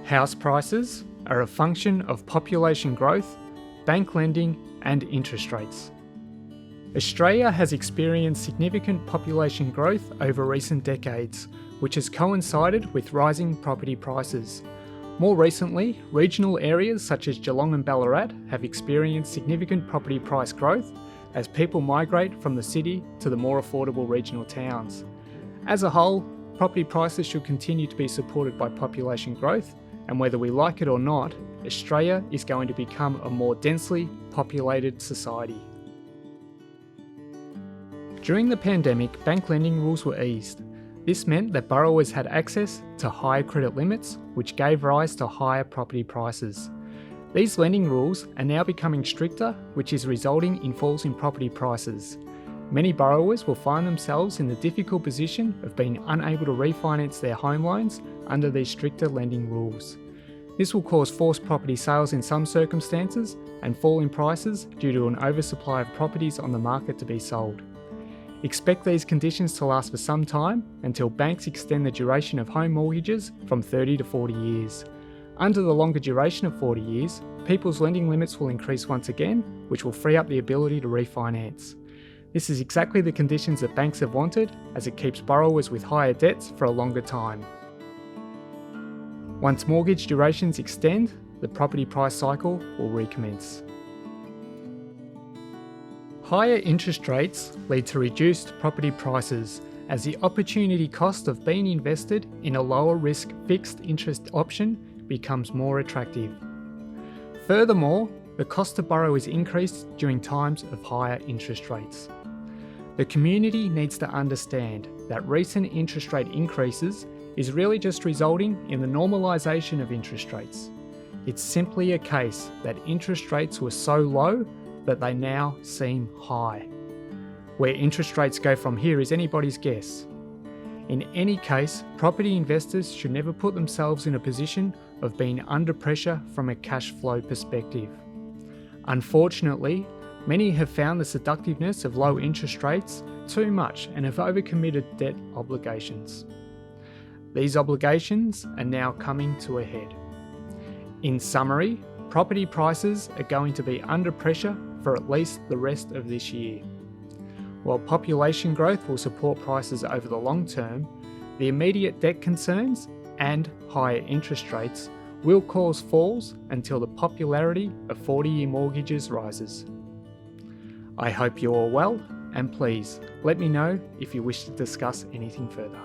House prices are a function of population growth, bank lending, and interest rates. Australia has experienced significant population growth over recent decades, which has coincided with rising property prices. More recently, regional areas such as Geelong and Ballarat have experienced significant property price growth as people migrate from the city to the more affordable regional towns. As a whole, property prices should continue to be supported by population growth, and whether we like it or not, Australia is going to become a more densely populated society. During the pandemic, bank lending rules were eased. This meant that borrowers had access to higher credit limits, which gave rise to higher property prices. These lending rules are now becoming stricter, which is resulting in falls in property prices. Many borrowers will find themselves in the difficult position of being unable to refinance their home loans under these stricter lending rules. This will cause forced property sales in some circumstances and fall in prices due to an oversupply of properties on the market to be sold. Expect these conditions to last for some time until banks extend the duration of home mortgages from 30 to 40 years. Under the longer duration of 40 years, people's lending limits will increase once again, which will free up the ability to refinance. This is exactly the conditions that banks have wanted, as it keeps borrowers with higher debts for a longer time. Once mortgage durations extend, the property price cycle will recommence. Higher interest rates lead to reduced property prices as the opportunity cost of being invested in a lower risk fixed interest option becomes more attractive. Furthermore, the cost to borrow is increased during times of higher interest rates. The community needs to understand that recent interest rate increases is really just resulting in the normalisation of interest rates. It's simply a case that interest rates were so low that they now seem high. Where interest rates go from here is anybody's guess. In any case, property investors should never put themselves in a position of being under pressure from a cash flow perspective. Unfortunately, many have found the seductiveness of low interest rates too much and have overcommitted debt obligations. These obligations are now coming to a head. In summary, property prices are going to be under pressure for at least the rest of this year. While population growth will support prices over the long term, the immediate debt concerns and higher interest rates will cause falls until the popularity of 40-year mortgages rises. I hope you're all well, and please let me know if you wish to discuss anything further.